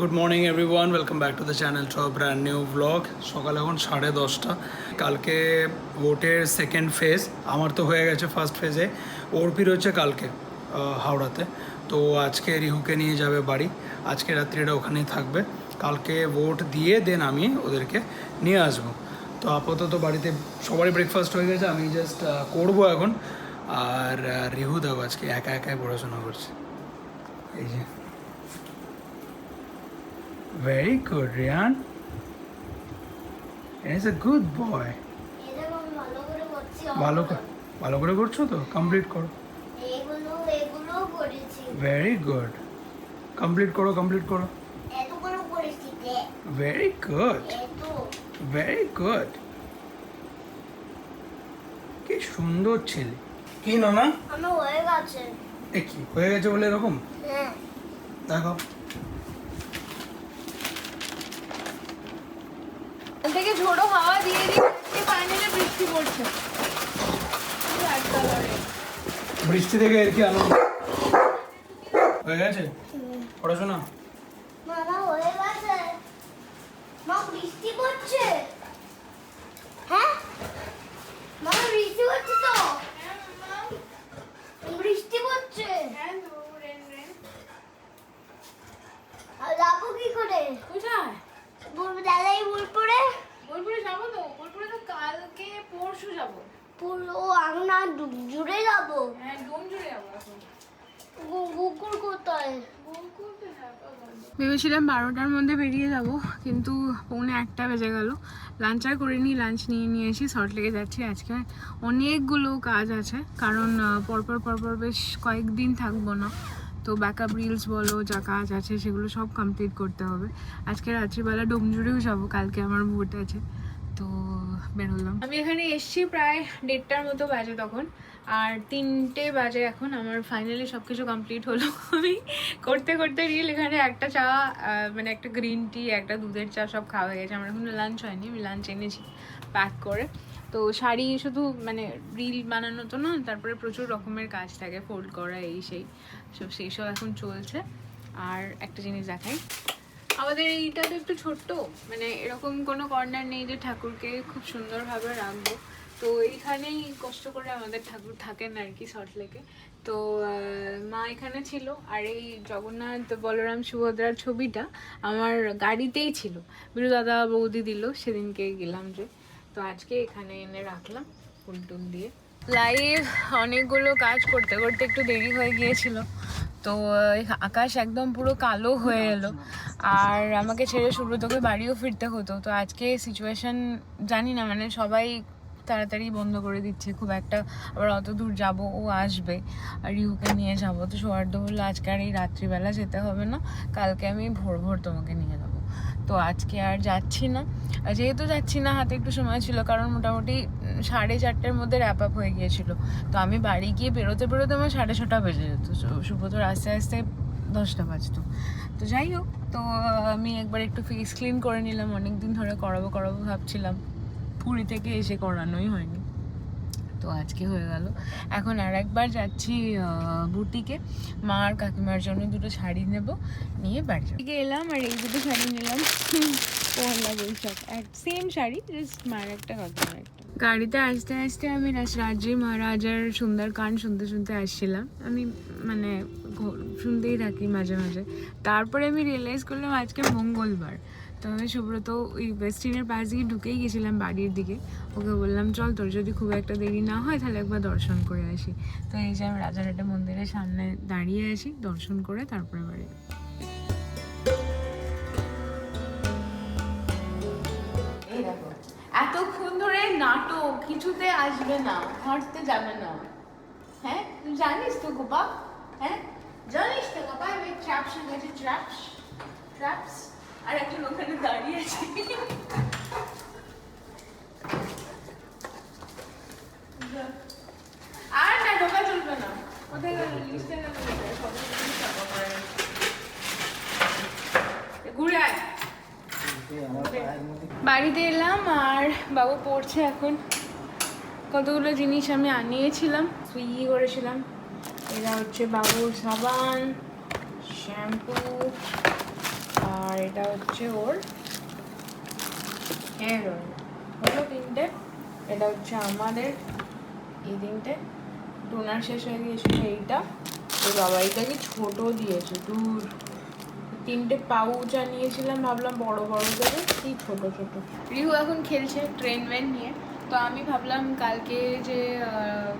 Good morning everyone, welcome back to the channel to a brand new blog. সকাল এখন 10:30। কালকে ভোটের second phase, আমার তো হয়ে গেছে ফার্স্ট ফেজে। অর্পির হচ্ছে কালকে হাওড়াতে। তো আজকে রিহুকে নিয়ে যাবে বাড়ি, আজকে রাত্রিটা ওখানেই থাকবে। কালকে ভোট দিয়ে দেন আমি ওদেরকে নিয়ে আসবো। তো আপাতত বাড়িতে সবারই ব্রেকফাস্ট হয়ে গেছে, আমি জাস্ট করবো এখন। আর রিহু দাও আজকে একা একাই পড়াশোনা করছে, এই যে। Very good, Rian. He's a good boy. ভালো ভালো করে করছো তো, কমপ্লিট করো। ভেরি গুড, কমপ্লিট করো। Very good, very good. কি সুন্দর ছেলে। কি না হয়ে গেছে। কি হয়ে গেছে বলে এরকম? দেখো থেকে ঝোড়ো হাওয়া দিয়ে দিয়ে ফাইনালি বৃষ্টি পড়ছে। বৃষ্টি থেকে এর কি আনন্দ হয়ে গেছে পড়াশোনা? মামা হয়ে গেছে। মা বৃষ্টি পড়ছে। হ্যাঁ মামা বৃষ্টি পড়ছে তো। বৃষ্টি পড়ছে। আর যাবো কি করে? কোথায়? বলবো দাদাই বোলপুরে। বোলপুরে যাবো তো, বোলপুরে তো কালকে পরশু যাবো। পুরো আমরা জুড়ে যাবো। হ্যাঁ, ডোম জুড়ে যাবো এখন। কুকুর কোথায়? ভেবেছিলাম 12টার মধ্যে বেরিয়ে যাব, কিন্তু 1:45 বেজে গেল। লাঞ্চ আর করিনি, লাঞ্চ নিয়ে এসে সল্টলেকে যাচ্ছি। আজকে অনেকগুলো কাজ আছে, কারণ পরপর বেশ কয়েকদিন থাকবো না। তো ব্যাকআপ রিলস বলো, যা কাজ আছে সেগুলো সব কমপ্লিট করতে হবে। আজকে রাত্রিবেলা ডোমজুড়েও যাবো, কালকে আমার ভোট আছে। তো বেরোলাম। আমি এখানে এসছি প্রায় 1:30টার মতো বাজে তখন, আর 3টে বাজে এখন। আমার ফাইনালি সব কিছু কমপ্লিট হলো। আমি করতে রিল এখানে একটা চা, মানে একটা গ্রিন টি, একটা দুধের চা সব খাওয়া হয়ে গেছে। আমার এখনো লাঞ্চ হয়নি, আমি লাঞ্চ এনেছি প্যাক করে। তো শাড়ি শুধু মানে রিল বানানো তো না, তারপরে প্রচুর রকমের কাজ থাকে, ফোল্ড করা এই সেই সব এখন চলছে। আর একটা জিনিস দেখাই, আমাদের এইটা তো একটু ছোট্ট, মানে এরকম কোনো কর্নার নেই যে ঠাকুরকে খুব সুন্দরভাবে রাখবো। তো এইখানেই কষ্ট করে আমাদের ঠাকুর থাকেন আর কি, সল্টলেকে। তো মা এখানে ছিল, আর এই জগন্নাথ বলরাম সুভদ্রার ছবিটা আমার গাড়িতেই ছিল, বিরু দাদা বৌদি দিল সেদিনকে গেলাম যে। তো আজকে এখানে এনে রাখলাম ফুল টুল দিয়ে। লাইভ অনেকগুলো কাজ করতে একটু দেরি হয়ে গিয়েছিল। তো আকাশ একদম পুরো কালো হয়ে এলো, আর আমাকে ছেড়ে সুব্রতকে বাড়িও ফিরতে হতো। তো আজকে সিচুয়েশন জানি না, মানে সবাই তাড়াতাড়ি বন্ধ করে দিচ্ছে খুব একটা, আবার অত দূর যাবো, ও আসবে আর রিহুকে নিয়ে যাবো। তো সৌহার্দ্য বললো আজকে আর এই রাত্রিবেলা যেতে হবে না, কালকে আমি ভোর তোমাকে নিয়ে যাবো। তো আজকে আর যাচ্ছি না, যেহেতু যাচ্ছি না হাতে একটু সময় ছিল, কারণ মোটামুটি 4:30-র মধ্যে র্যাপ আপ হয়ে গিয়েছিল। তো আমি বাড়ি গিয়ে বেরোতে আমার 6:30 বেজে যেত, সুব্রতর আস্তে আস্তে 10টা বাজতো। তো যাই হোক, তো আমি একবার একটু ফেস ক্লিন করে নিলাম, অনেকদিন ধরে করাবো ভাবছিলাম, পুরী থেকে এসে করানোই হয়নি। তো আজকে হয়ে গেল। এখন আর একবার যাচ্ছি বুটিকে, মা আর কাকিমার জন্য দুটো শাড়ি নেব, নিয়ে বাড়ি থেকে এলাম। আর এই দুটো শাড়ি নিলাম পয়লা বৈশাখ, সেম শাড়ি, জাস্ট মার একটা কাকিমার একটা। গাড়িতে আসতে আসতে আমি রাজশ্রী মহারাজার সুন্দরকাণ্ড শুনতে আসছিলাম। আমি মানে শুনতেই থাকি মাঝে মাঝে। তারপরে আমি রিয়েলাইজ করলাম আজকে মঙ্গলবার। তো আমি সুব্রত ওই ওয়েস্টিনের পাশ দিয়ে ঢুকেই গেছিলাম বাড়ির দিকে। ওকে বললাম চল, তোর যদি খুব একটা দেরি না হয় তাহলে একবার দর্শন করে আসি। তো এই যে আমি রাজারহাটে মন্দিরের সামনে দাঁড়িয়ে আছি, দর্শন করে তারপরে বাড়ি। এতক্ষণ ধরে নাটক, কিছুতে আসবে না, হাঁটতে যাবে না। হ্যাঁ তুই জানিস তো গোপা? হ্যাঁ জানিস তো গোপা, আমি ট্র্যাপস গেছে, ট্র্যাপস। আর এখন ওখানে দাঁড়িয়ে আছি। আর না ঢোকা চলবে না। কোথায় গেল লিস্টে গেল, ঘুরে আয়। বাড়িতে এলাম আর বাবু পড়ছে এখন। কতগুলো জিনিস আমি আনিয়েছিলাম, সুইগি করেছিলাম। এরা হচ্ছে বাবুর সাবান, শ্যাম্পু, আর হচ্ছে ওর হেয়ার অয়েল, হলো 3টে। এটা হচ্ছে আমাদের এই 3টে। টোনার শেষ হয়ে গিয়েছিল এইটা, তো বাবা এটাকে ছোট দিয়েছে, দূর 3টে পাউচ আনিয়েছিলাম, ভাবলাম বড় বড় দেবে, কি ছোট ছোট। রিহু এখন খেলছে ট্রেন ভ্যান নিয়ে, তো আমি ভাবলাম কালকে যে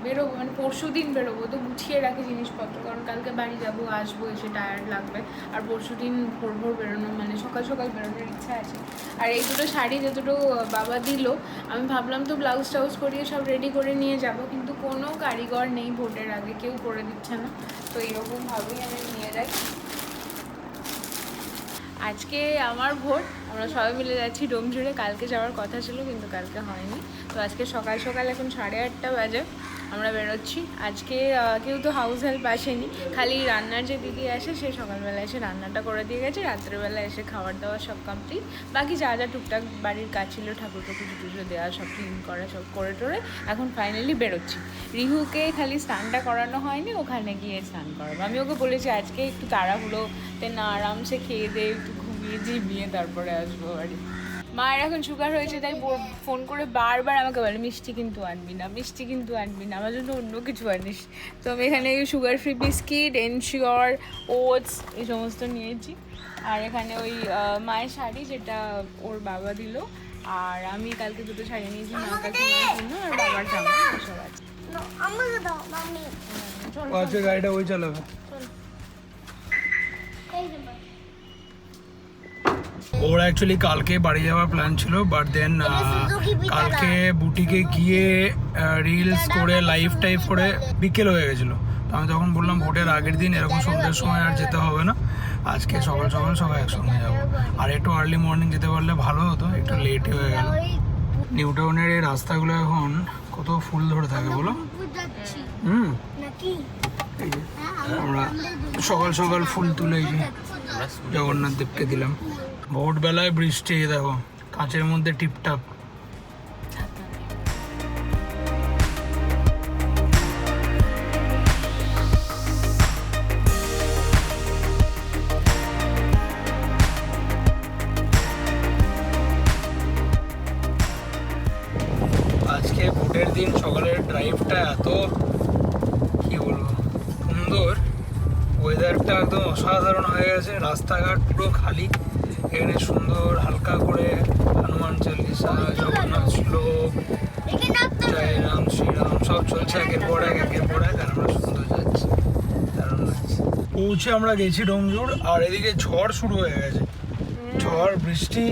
বেরোবো, মানে পরশু দিন বেরোবো, তো গুছিয়ে রাখি জিনিসপত্র, কারণ কালকে বাড়ি যাবো, আসবো, এসে টায়ার্ড লাগবে। আর পরশু দিন ভোর ভোর বেরোনো, মানে সকাল সকাল বেরোনোর ইচ্ছা আছে। আর এই দুটো শাড়ি যে দুটো বাবা দিল, আমি ভাবলাম তো ব্লাউজ টাউজ করিয়ে সব রেডি করে নিয়ে যাব, কিন্তু কোনো কারিগর নেই, ভোটের আগে কেউ করে দিচ্ছে না, তো এরকমভাবেই আমি নিয়ে যাই। আজকে আমার ভোট, আমরা সবাই মিলে যাচ্ছি ডোমজুড়ে। কালকে যাওয়ার কথা ছিল কিন্তু কালকে হয়নি, তো আজকে সকাল সকাল এখন 8:30 বাজে আমরা বেরোচ্ছি। আজকে কেউ তো হাউস হেল্প আসেনি, খালি রান্নার যে দিদি আসে সে সকালবেলা এসে রান্নাটা করে দিয়ে গেছে, রাত্রেবেলা এসে খাবার দাওয়া সব কমপ্লিট। বাকি যা যা টুকটাক বাড়ির কাজ ছিল, ঠাকুরকে পুজো টুজো দেওয়া, সব ক্লিন করা, সব করে টোরে এখন ফাইনালি বেরোচ্ছি। রিহুকে খালি স্নানটা করানো হয়নি, ওখানে গিয়ে স্নান করাবো। আমি ওকে বলেছি আজকে একটু তাড়াহুড়োতে না, আরামসে খেয়ে দিয়ে একটু ঘুমিয়ে ঝিমিয়ে তারপরে আসবো বাড়ি। মায়ের এখন সুগার হয়েছে, তাই ফোন করে বারবার আমাকে বলে মিষ্টি কিন্তু আনবি না, মিষ্টি কিন্তু আনবি না, আমার জন্য অন্য কিছু আনিস। তো আমি এখানে sugar free biscuit, ensure, oats এই সমস্ত নিয়েছি। আর এখানে ওই মায়ের শাড়ি যেটা ওর বাবা দিল, আর আমি কালকে দুটো শাড়ি নিয়েছি মা কাছে নেওয়ার জন্য, আর বাবার জামা এসব আছে। আজকে গাড়িটা ওই চালাবে। ওর অ্যাকচুয়ালি কালকে বাড়ি যাওয়ার প্ল্যান ছিল, বাট দেন কালকে বুটিকে গিয়ে রিলস করে লাইভ টাইপ করে বিকেল হয়ে গেছিলো। তো আমি তখন বললাম ভোটের আগের দিন এরকম সন্ধ্যের সময় আর যেতে হবে না, আজকে সকাল সকাল সবাই একসঙ্গে যাবো। আর একটু আর্লি মর্নিং যেতে পারলে ভালো হতো, একটু লেটই হয়ে গেল। নিউ টাউনের এই রাস্তাগুলো এখন কত ফুল ধরে থাকে বলো। এই যে আমরা সকাল সকাল ফুল তুলে এই যে জগন্নাথ দেবকে দিলাম। ভোরবেলায় বৃষ্টি, দেখো কাঁচের মধ্যে টিপটাপ। আজকে ভোটের দিন সকালের ড্রাইভটা এত কি বলবো সুন্দর, ওয়েদারটা একদম অসাধারণ হয়ে গেছে, রাস্তাঘাট পুরো খালি। এখানে সুন্দর হালকা করে হনুমান চল্লিশা, জগন্নাথ শ্লোক, জয় রাম শ্রীরাম সব চলছে একের পর এক একের পর এক, আর আমরা সুন্দর যাচ্ছি, দারুণ লাগছে। পৌঁছে আমরা গেছি ডোমজুড়, আর এদিকে ঝড় শুরু হয়ে গেছে, ঝড় বৃষ্টি।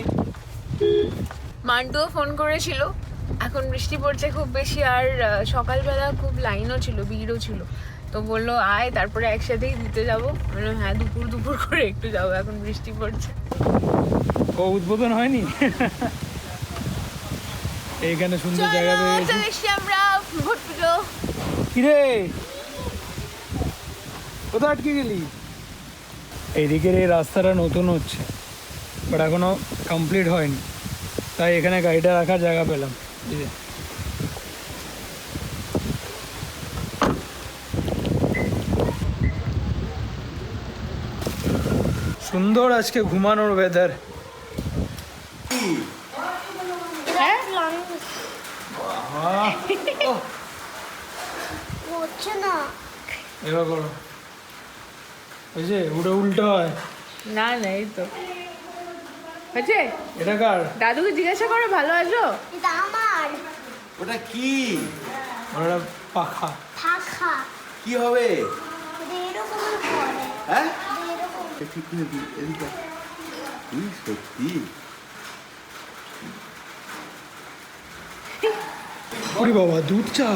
মান্টুও ফোন করেছিল, এখন বৃষ্টি পড়ছে খুব বেশি, আর সকালবেলা খুব লাইনও ছিল, ভিড়ও ছিল, তো বললো আয় তারপরে একসাথেই দিতে যাবো। বললাম হ্যাঁ দুপুর দুপুর করে একটু যাবো, এখন বৃষ্টি পড়ছে। ও উদ্বোধন হয়নি এইখানে সুন্দর জায়গা পেয়ে গেছি আমরা ভোট পুজো। কিরে কোথায় আটকে গেলি? এইদিকের এই রাস্তাটা নতুন হচ্ছে, বাট এখনো কমপ্লিট হয়নি, তাই এখানে গাড়িটা রাখার জায়গা পেলাম। সুন্দর আজকে ঘুমানোর ওয়েদার। এবার করো, বুঝছে ওটা উল্টো হয় না না, এই তো হয়েছে। এটা কার? দাদুকে জিজ্ঞাসা করো ভালো আছো। ওটা কি? ওটা পাখা। কি হবে? হ্যাঁ ঠিক নেই, এদিকে সত্যি ওরে বাবা, দুধ চা।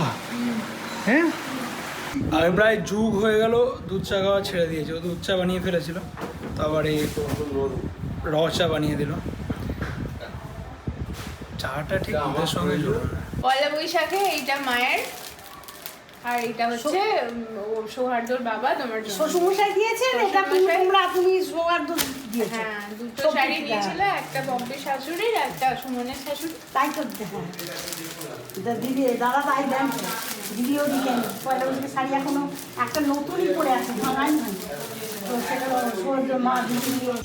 হ্যাঁ আমি প্রায় যুগ হয়ে গেল দুধ চা খাওয়া ছেড়ে দিয়েছি। ও দুধ চা বানিয়ে ফেলেছিল, তো আবার এই র চা বানিয়ে দিল। চাটা ঠিক দুধের সঙ্গে জুড়ে। পয়লা বৈশাখে এইটা মায়ের, আর এটা হচ্ছে সৌহার্দ্যর বাবা তোমার জন্য। শ্বশুরমশাই দিয়েছেন, এটা তুমি সৌহার্দ্য দিয়েছো। হ্যাঁ দুটো শাড়ি দিয়েছিল, একটা বম্বে শাশুড়ির, একটা সুমনের শাশুড়ি। তাই তো হ্যাঁ দিদি দাদা তাই দেন, দিদিও দিলেন। পয়লা বৈশাখের শাড়ি এখনো একটা নতুনই পরে আছে, ভাঙাই হয়।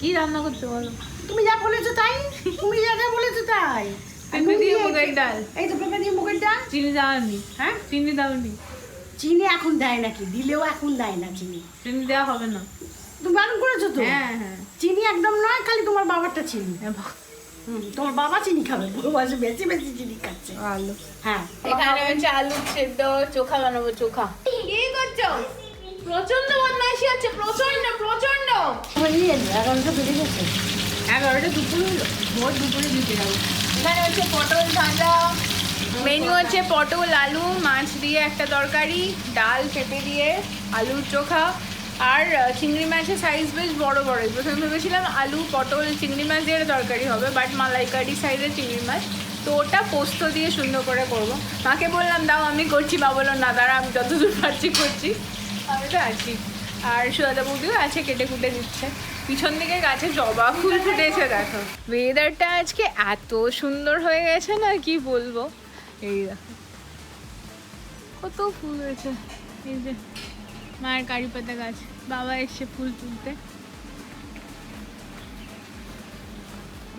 কি রান্না করতে বলো? তুমি যা বলেছো তাই, তুমি যা যা বলেছো তাই। পেঁপে দিয়ে মুগের ডাল। এই তো পেঁপে দিয়ে মুগের ডাল। চিনি দাওনি? হ্যাঁ, চিনি দাওনি? চিনি এখন দেয় নাকি? দিলেও এখন দেয় না চিনি। চিনি দেওয়া হবে না। তুমি বারণ করেছো তো। হ্যাঁ হ্যাঁ। চিনি একদম নয়, খালি তোমার বাবারটা চিনি। তোমার বাবা চিনি খাবে, বুড়ো বয়সে বেশি বেশি চিনি খাচ্ছে। আলু। হ্যাঁ, এখানে হচ্ছে আলু সেদ্ধ, চোখা বানাবো চোখা। কি করছো? প্রচন্ড বদমাইশি আছে, প্রচন্ড প্রচন্ড। 11টা বেজে গেছে। 11টা দুপুর হলো, ভোর দুপুরে দিতে যাবো। এখানে হচ্ছে পটল ভাজা, মেনু হচ্ছে পটল আলু মাছ দিয়ে একটা তরকারি, ডাল পেঁপে দিয়ে আলুর চোখা, আর চিংড়ি মাছের সাইজ বেশ বড় বড়ই। প্রথমে ভেবেছিলাম আলু পটল চিংড়ি মাছ দিয়ে তরকারি হবে, বাট মালাইকারি সাইজের চিংড়ি মাছ, তো ওটা পোস্ত দিয়ে সুন্দর করে করব। মাকে বললাম দাও আমি করছি, মা বললো না দাঁড়া আমি যতদূর পারছি করছি, আমি তো আছি। আর সুদাদা বৌদিও আছে, কেটে কুটে দিচ্ছে। পিছন দিকে গাছে জবা ফুল ফুটেছে দেখো। ওয়েদারটা আজকে এত সুন্দর হয়ে গেছে না, কি বলবো। এই দেখো কত ফুল হয়েছে। এই যে মায়ের কারি পাতা গাছ, বাবা এসছে ফুল তুলতে।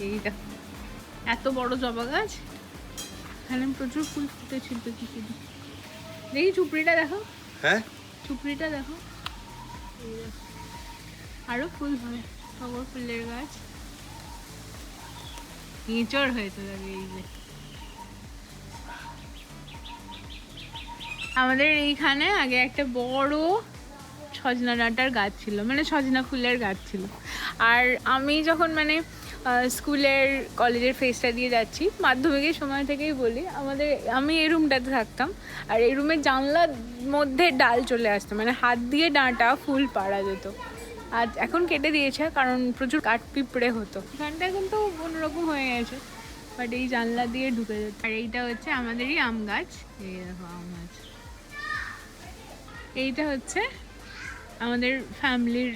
এই দেখো এত বড় জবা গাছ, এখানে প্রচুর ফুল ফুটেছিল। দেখি চুপড়িটা দেখো, হ্যাঁ চুপড়িটা দেখো। এই দেখো আরো ফুল হয়, টগর ফুলের গাছ। এঁচড় হয়েছে দেখো। এই যে আমাদের এইখানে আগে একটা বড় সজনা ডাঁটার গাছ ছিল, মানে সজনা ফুলের গাছ ছিল। আর আমি যখন মানে স্কুলের কলেজের ফেসটা দিয়ে যাচ্ছি, মাধ্যমিকের সময় থেকেই বলি, আমি এই রুমটাতে থাকতাম, আর এই রুমের জানলার মধ্যে ডাল চলে আসতো, মানে হাত দিয়ে ডাঁটা ফুল পাড়া যেত। আর এখন কেটে দিয়েছে কারণ প্রচুর কাঠ পিঁপড়ে হতো। এখানটা কিন্তু অন্যরকম হয়ে গেছে, বাট এই জানলা দিয়ে ঢুকে যেত। আর এইটা হচ্ছে আমাদেরই আম গাছ। এই দেখো আম গাছ। এইটা হচ্ছে আমাদের ফ্যামিলির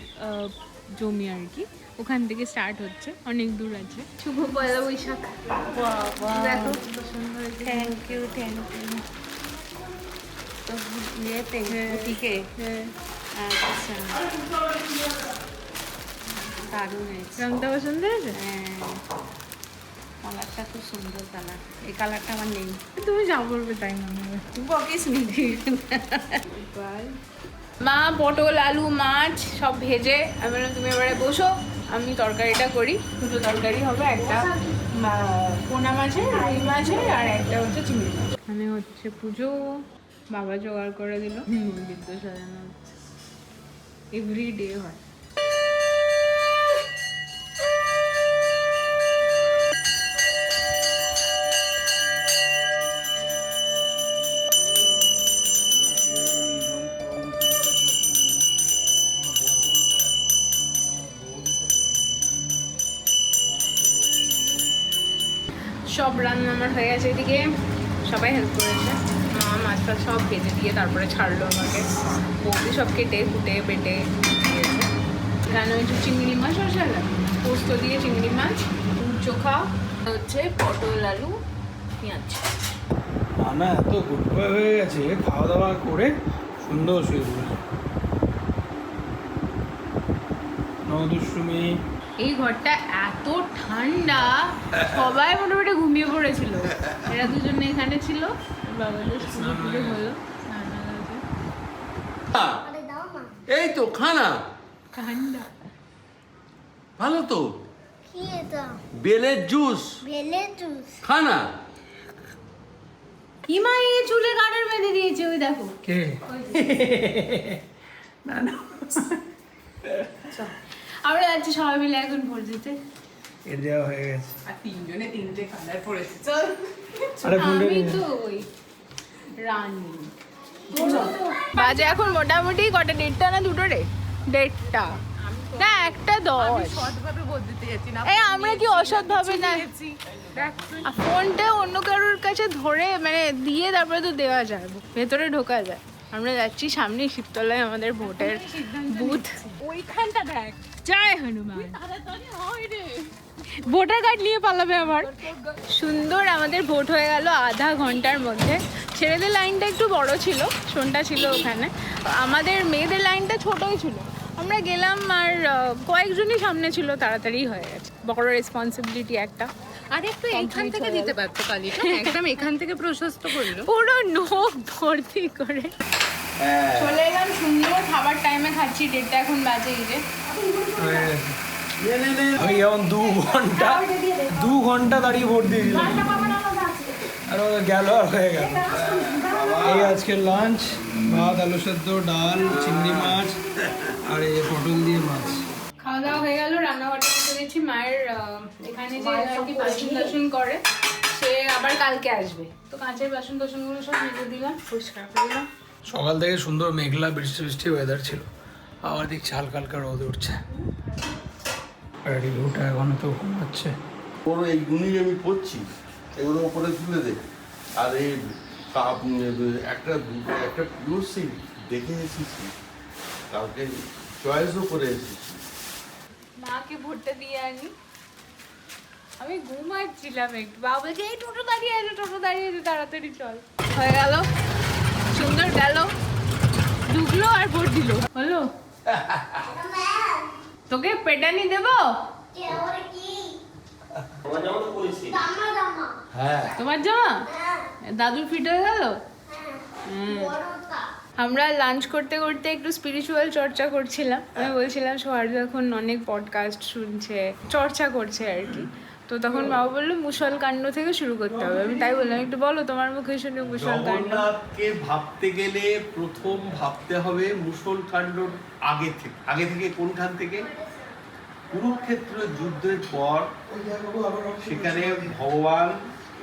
জমি আর কি, ওখান থেকে স্টার্ট হচ্ছে, অনেক দূর আছে। শুভ পয়লা বৈশাখ। দেখো থ্যাংক ইউ থ্যাংক ইউ। তো ইয়েতে বুটিকে আচ্ছা দারুণ হয়েছে। রংটা পছন্দ হয়েছে? হ্যাঁ, কালারটা খুব সুন্দর কালার। এই কালারটা আমার নেই। তুমি যা বলবে তাই মনে হবে। তুই বকিস নি। মা পটল আলু মাছ সব ভেজে, আমি বললাম তুমি এবারে বসো, আমি তরকারিটা করি। দুটো তরকারি হবে, একটা পোনা মাছের, রুই মাছের, আর একটা হচ্ছে চিংড়ি মাছ। এখানে হচ্ছে পুজো, বাবা জোগাড় করে দিল। বিদ্যুৎ সাজানো হচ্ছে, এভরিডে হয়। সব রান্না আমার হয়ে গেছে, এদিকে সবাই হেল্প করেছে। মা মাছ টাছ সব ভেজে দিয়ে তারপরে ছাড়লো আমাকে, বৌদি সব কেটে কুটে বেটে দিয়েছে। এখানে হচ্ছে চিংড়ি মাছ মশলা, পোস্ত দিয়ে চিংড়ি মাছ, চোখা হচ্ছে পটল আলু পেঁয়াজ। রান্না এত গুড বয় হয়ে গেছে, খাওয়া দাওয়া করে সুন্দর শুয়ে পড়েছে। নবদুষ্টুমি। এই ঘরটা এত ঠান্ডা, সবাই মোটামুটি ঘুমিয়ে পড়েছিল। এরা দুজনে এখানে ছিল, বাবাদের স্কুলে পুজো হলো, এই তো খানা ঠান্ডা। ভালো তো, কি এটা? বেলের জুস বেলের জুস। খানা। ইমা এই চুলে গার্ডার বেঁধে দিয়েছে, ওই দেখো। কে? না না, আমরা যাচ্ছি সবাই মিলে এখন ভোট দিতে। এর দেওয়া হয়ে গেছে। আর তিনজনে তিনটে কালার পড়েছে। চল। আরে ফোনটা আমি তো ওই রানী। বাজে এখন মোটামুটি কটা, 1:30 না 2টো রে? 1:30 না 1:10। সৎভাবে ভোট দিতে যাচ্ছি না। এই আমরা কি অসৎ ভাবে না, ফোনটা অন্য কারোর কাছে ধরে মানে দিয়ে তারপরে তো দেওয়া যায়, ভেতরে ঢোকা যায়। আমরা যাচ্ছি সামনে শিবতলায় আমাদের ভোটের বুথ, ওইখানটা দেখ। জয় হনুমান। ভোটার কার্ড নিয়ে পালাবে আবার। সুন্দর আমাদের ভোট হয়ে গেল আধা ঘন্টার মধ্যে। ছেলেদের লাইনটা একটু বড় ছিল, শোনটা ছিল ওখানে, আমাদের মেয়েদের লাইনটা ছোটই ছিল। আমরা গেলাম আর কয়েকজনই সামনে ছিল, তাড়াতাড়ি হয়ে গেছে। বড় রেসপন্সিবিলিটি একটা। আর একটু এইখান থেকে দিতে পারতো কালিটা, একদম এখান থেকে প্রশস্ত করলো। পুরো নোখ ভর্তি করে চলে এলাম। সুন্দর খাবার টাইমে খাচ্ছি, 1:30 এখন বাজে। এই যে আমি যেমন 2 ঘন্টা দাঁড়িয়ে ভোট দিয়ে দিলাম, আর ও গেল আর হয়ে গেল। এই আজকে লাঞ্চ, ভাত, আলু সেদ্ধ, ডাল, চিংড়ি মাছ আর এই পটল দিয়ে মাছ। খাওয়া দাওয়া হয়ে গেল, রান্নাঘরটা করে দিচ্ছি। মায়ের এখানে যে আর কি বাসন টাসন করে, সে আবার কালকে আসবে, তো কাঁচের বাসন টাসনগুলো সব মেজে দিলাম, পরিষ্কার করে দিলাম। সকাল থেকে সুন্দর মেঘলা বৃষ্টি বৃষ্টি ওয়েদার ছিল, আবার দেখছি হালকা হালকা রোদ উঠছে। রিভিউটা এখনো তো ঘুমাচ্ছে। ওর এইগুলি আমি করছি, এগুলো ওপরে তুলে দে। আর এই একটা পিওর সিল্ক দেখে এসেছি, কালকে চয়েসও করে এসেছি। মাকে ভোটটা দিয়ে আনি। আমি ঘুমাচ্ছিলাম একটু, বাবা বলছে এই টোটো দাঁড়িয়ে আছে, টোটো দাঁড়িয়ে আছে, তাড়াতাড়ি চল। হয়ে গেল, সুন্দর গেল, ঢুকলো আর ভোট দিল। হলো? তোকে পেটানি দেবো? হ্যাঁ, তোমার জামা দাদুর ফিট হয়ে গেল। আমরা লাঞ্চ করতে করতে একটু স্পিরিচুয়াল চর্চা করছিলাম। আমি বলছিলাম সৌহার্দ এখন অনেক পডকাস্ট শুনছে, চর্চা করছে আর কি। তো তখন বাবা বললো মুসল কাণ্ড থেকে শুরু করতে হবে। আমি তাই বললাম একটু বলো তোমার মুখে শুনে মুসল কাণ্ড। জগন্নাথকে ভাবতে গেলে প্রথম ভাবতে হবে মুসল কাণ্ডর আগে থেকে কোনখান থেকে? কুরুক্ষেত্র যুদ্ধের পর সেখানে ভগবান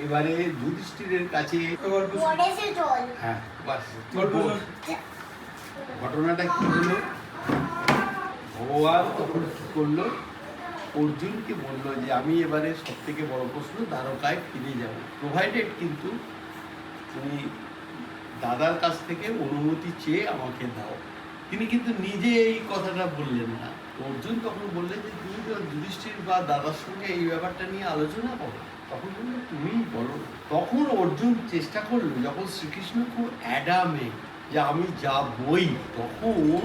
এবারে যুধিষ্ঠিরের কাছে, হ্যাঁ বাস, ঘটনাটা কি হলো? ভগবান তখন কি করলো? অর্জুনকে বললো যে আমি এবারে সব থেকে বড় প্রশ্ন দ্বারকায় ফিরে যাব, প্রোভাইডেড কিন্তু তুমি দাদার কাছ থেকে অনুমতি চেয়ে আমাকে দাও। তিনি কিন্তু নিজে এই কথাটা বললেন না। অর্জুন তখন বললেন যে তুমি তো যুধিষ্ঠির বা দাদার সঙ্গে এই ব্যাপারটা নিয়ে আলোচনা করো। তখন বললো তুমিই বলো। তখন অর্জুন চেষ্টা করলো, যখন শ্রীকৃষ্ণ খুব অ্যাডামে যে আমি যাবই, তখন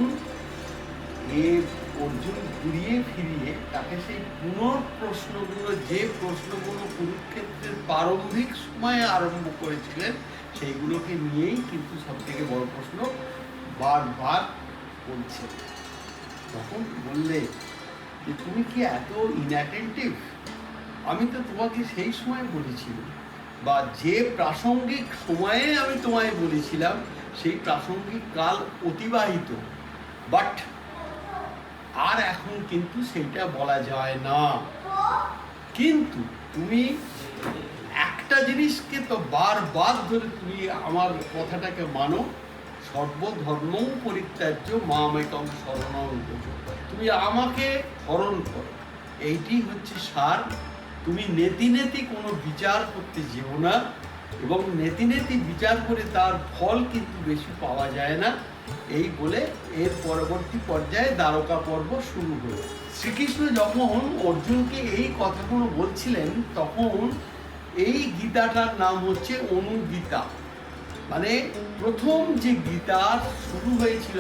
অর্জুন ঘুরিয়ে ফিরিয়ে তাকে সেই পুনঃপ্রশ্নগুলো, যে প্রশ্নগুলো কুরুক্ষেত্রের প্রারম্ভিক সময়ে আরম্ভ করেছিলেন, সেইগুলোকে নিয়েই কিন্তু সব থেকে বড় প্রশ্ন বারবার করছে। তখন বললে যে তুমি কি এত ইনঅ্যাটেন্টিভ? আমি তো তোমাকে সেই সময় বলেছিলাম, বা যে প্রাসঙ্গিক সময়ে আমি তোমায় বলেছিলাম সেই প্রাসঙ্গিক কাল অতিবাহিত, বাট আর এখন কিন্তু সেইটা বলা যায় না। কিন্তু তুমি একটা জিনিসকে তো বারবার ধরে তুমি আমার কথাটাকে মানো, সর্বধর্ম পরিত্যাজ্য মামেকং শরণং ব্রজ। তুমি আমাকে স্মরণ করো, এইটি হচ্ছে সার। তুমি নেতি নেতি কোনো বিচার করতে যেও না, এবং নেতি নেতি বিচার করে তার ফল কিন্তু বেশি পাওয়া যায় না। এই বলে এর পরবর্তী পর্যায়ে দ্বারকা পর্ব শুরু হলো। শ্রীকৃষ্ণ যখন অর্জুনকে এই কথাগুলো বলছিলেন, তখন এই গীতাটার নাম হচ্ছে অনুগীতা। মানে প্রথম যে গীতা শুরু হয়েছিল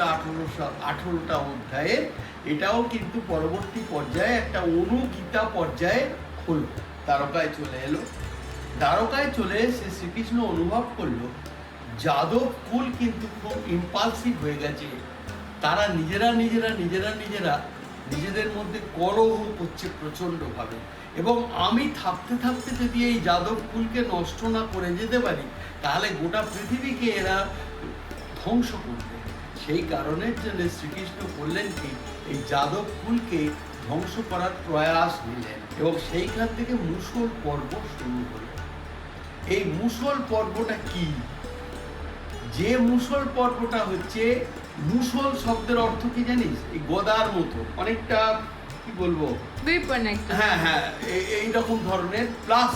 18টা অধ্যায়ের, এটাও কিন্তু পরবর্তী পর্যায়ে একটা অনুগীতা পর্যায়ে হলো। দ্বারকায় চলে এলো। দ্বারকায় চলে এসে শ্রীকৃষ্ণ অনুভব করলো যাদব কুল কিন্তু খুব ইম্পালসিভ হয়ে গেছে। তারা নিজেদের মধ্যে কলহ করছে প্রচণ্ডভাবে, এবং আমি থাকতে থাকতে যদি এই যাদব কুলকে নষ্ট না করে যেতে পারি, তাহলে গোটা পৃথিবীকে এরা ধ্বংস করবে। সেই কারণের জন্য শ্রীকৃষ্ণ বললেন কি, এই যাদব কুলকে ধ্বংস করার প্রয়াস নিলেন, এবং সেইখান থেকে মুসল পর্ব শুরু হলো। এই মুসল পর্বটা কি? যে মুসল পর্বটা হচ্ছে, মুসল শব্দের অর্থ কি জানিস? এই গদার মতো, অনেকটা কি বলবো, হ্যাঁ এইরকম ধরনের, প্লাস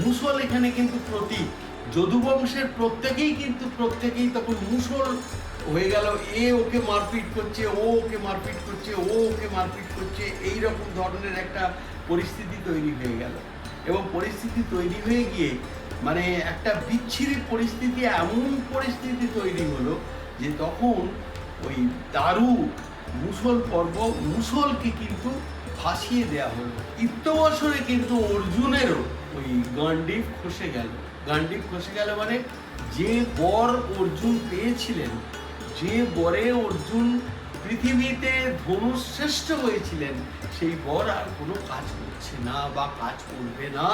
মুসল এখানে কিন্তু প্রতীক। যদুবংশের প্রত্যেকেই তখন মুসল হয়ে গেল। ওকে মারপিট করছে, ওকে মারপিট করছে, ওকে মারপিট করছে, এইরকম ধরনের একটা পরিস্থিতি তৈরি হয়ে গেল। এবং পরিস্থিতি তৈরি হয়ে গিয়ে মানে একটা বিচ্ছিরি পরিস্থিতি, এমন পরিস্থিতি তৈরি হলো যে তখন ওই দারু মুসল পর্ব, মুসলকে কিন্তু ফাঁসিয়ে দেওয়া হলো। ইত্যবসরে কিন্তু অর্জুনেরও ওই গান্ডীব খসে গেল। গান্ডীব খসে গেল মানে যে বর অর্জুন পেয়েছিলেন, যে বরে অর্জুন পৃথিবীতে ধনুশ্রেষ্ঠ হয়েছিলেন, সেই বর আর কোনো কাজ করছে না বা কাজ করবে না,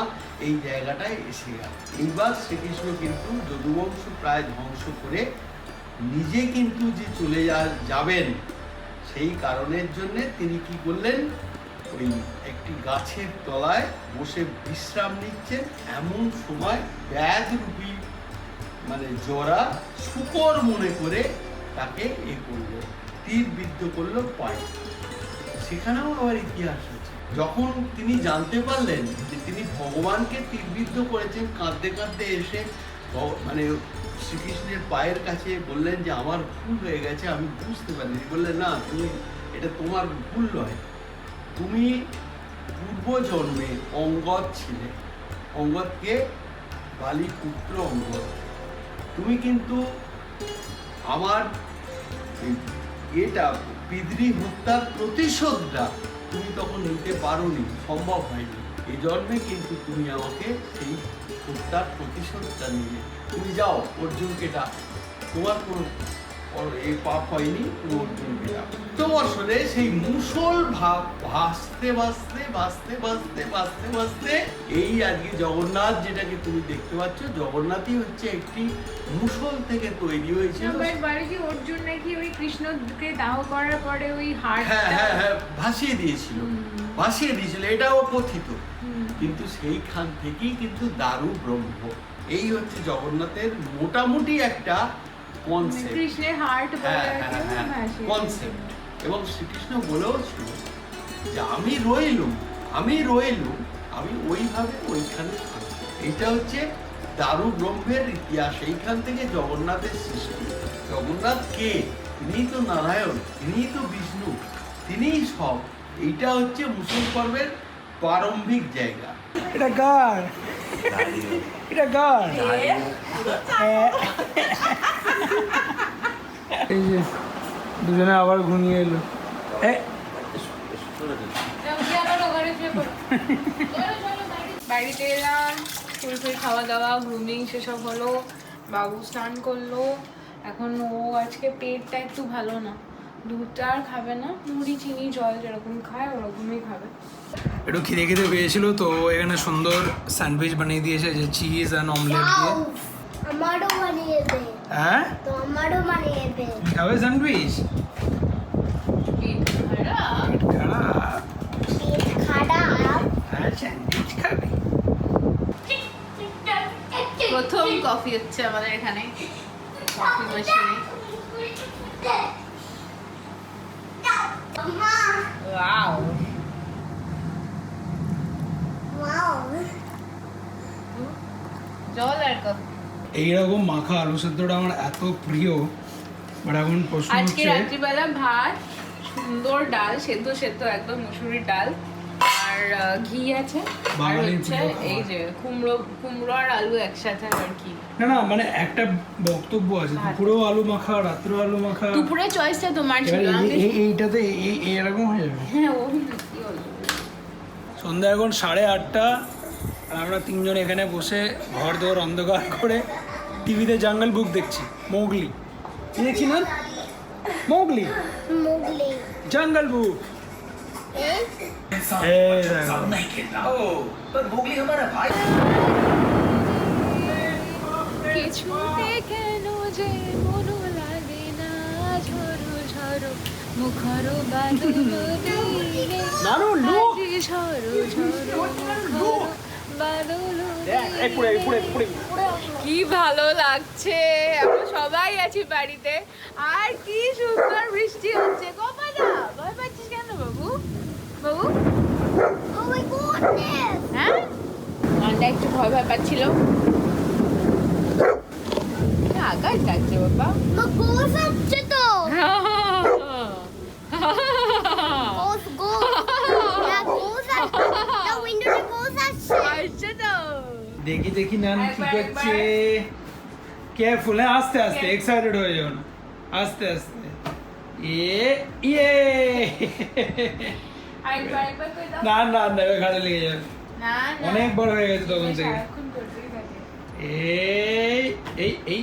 এই জায়গাটায় এসে গেল। এইবার শ্রীকৃষ্ণ কিন্তু যদুবংশ প্রায় ধ্বংস করে নিজে কিন্তু যে চলে যাবেন, সেই কারণের জন্যে তিনি কি করলেন, ওই একটি গাছের তলায় বসে বিশ্রাম নিচ্ছেন। এমন সময় ব্যাধরূপী মানে জরা শুকর মনে করে তাকে করলো, তীর বিদ্ধ করলো পায়ে। সেখানেও আবার ইতিহাস আছে। যখন তিনি জানতে পারলেন যে তিনি ভগবানকে তীরবিদ্ধ করেছেন, কাঁদতে কাঁদতে এসে মানে শ্রীকৃষ্ণের পায়ের কাছে বললেন যে আমার ভুল হয়ে গেছে, আমি বুঝতে পারিনি। বললেন না, তুমি এটা তোমার ভুল নয়, তুমি পূর্বজন্মে অঙ্গদ ছিলে, অঙ্গদকে বালি পুত্র অঙ্গদ। তুমি কিন্তু আমার এটা পিতৃ হত্যার প্রতিশোধটা তুমি তখন নিতে পারোনি, সম্ভব হয়নি। এই জন্মে কিন্তু তুমি আমাকে সেই হত্যার প্রতিশোধটা নিয়ে তুমি যাও, অর্জুনকে ডাক, তোমার কোনো এই পাপ হয়নি, তুমি অর্জুনকে ডাক। তো বছরে সেই মুসল ভাব ভাসতে ভাসতে ভাসতে ভাসতে ভাসতে ভাসতে এই আজকে জগন্নাথ যেটাকে তুমি দেখতে পাচ্ছ, জগন্নাথই হচ্ছে একটি মুসল থেকে তৈরি হয়েছিল। বাড়ি অর্জুন নাকি ওই কৃষ্ণকে দাহ করার পরে ওই হাড় হ্যাঁ ভাসিয়ে দিয়েছিল, এটাও কথিত। কিন্তু সেইখান থেকেই কিন্তু দারু ব্রহ্ম, এই হচ্ছে জগন্নাথের মোটামুটি একটা কনসেপ্ট, কৃষ্ণের হার্ট কনসেপ্ট। এবং শ্রীকৃষ্ণ বলেও ছিল যে আমি রইলুম, আমি ওইভাবে ওইখানে থাকবো। এটা হচ্ছে দারু ব্রহ্মের ইতিহাস। এইখান থেকে জগন্নাথের সৃষ্টি। জগন্নাথ কে? তিনিই তো নারায়ণ, তিনিই তো বিষ্ণু, তিনিই সব। এইটা হচ্ছে মুসল পর্বের প্রারম্ভিক জায়গা। এটা গার, এটা গার। এই যে দুজনে আবার ঘুমিয়ে এলো। বাড়িতে এলাম, ফুল খাওয়া দাওয়া, গ্রুমিং সেসব হলো, বাবু স্নান করলো। এখন ও আজকে পেটটা একটু ভালো না, দুধটা আর খাবে না, মুড়ি চিনি জল যেরকম খায় ওরকমই খাবে। একটু খিদে খিদে পেয়েছিল তো এখানে সুন্দর স্যান্ডউইচ বানিয়ে দিয়েছে, যে চিজ অ্যান্ড অমলেট দিয়ে। আমারও বানিয়ে দে। হ্যাঁ, তো আমারও বানিয়ে দে। তুমি খাবে স্যান্ডউইচ? পেট খারাপ। হ্যাঁ, স্যান্ডউইচ খাবে। প্রথম কফি হচ্ছে আমাদের এখানে, কফি মেশিনে। ওয়াও। জল আর কফি। এইরকম মাখা আলু সেদ্ধটা আমার এত প্রিয়। বাট এখন প্রশ্ন আজকে হচ্ছে, রাত্রিবেলা ভাত, সুন্দর ডাল, সেদ্ধ সেদ্ধ একদম মসুরির ডাল, আর ঘি আছে, আর বাঙালির হচ্ছে প্রিয় খাবার। এই যে কুমড়ো আর আলু একসাথে, আর কি। না মানে একটা বক্তব্য আছে, দুপুরেও আলু মাখা, রাত্রেও আলু মাখা। দুপুরে চয়েসটা তোমার ছিল। এইটাতে এরকম হয়ে যাবে। হ্যাঁ, ও কি হলো। সন্ধ্যা এখন 8:30, আর আমরা তিনজন এখানে বসে ঘর দৌড় অন্ধকার করে টিভিতে জঙ্গল বুক দেখছি। মোগলি দেখছি না, মোগলি জঙ্গল বুক। কিছুতে কেন যে মনো লাগে না, ঝরো ঝরো মুখর বাদল দিলে, আজি ঝরো ঝরো মুখর বাদল দিলে। কি ভালো লাগছে, আমরা সবাই আছি বাড়িতে, আর কি সুন্দর বৃষ্টি হচ্ছে। গোপালা, ভয় পাচ্ছিস কেন বাবু? বাবু Oh my goodness! হ্যাঁ, মানটা একটু ভয় পাচ্ছিল। আকাশ ডাকছে বাবা। তো গোস আসছে তো। গোস গোস আসছে। The window গোস আসছে। আসছে তো। দেখি নান কি করছে। কেয়ারফুল, হ্যাঁ, আস্তে আস্তে, এক্সাইটেড হয়ে যাও না, আস্তে আস্তে। ইয়ে আরেকবার করে দাও। না না না এবার ঘাড়ে লেগে যাবে না না অনেক বড় হয়ে গেছে তখন থেকে সারাক্ষণ করতেই থাকে। এই এই এই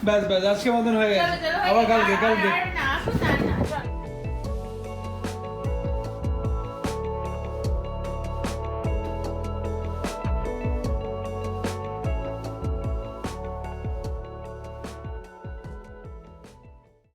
ব্যাস ব্যাস আজকে মতন হয়ে গেছে চলো, চলো, আবার কালকে আর- কালকে আর না, আসো না,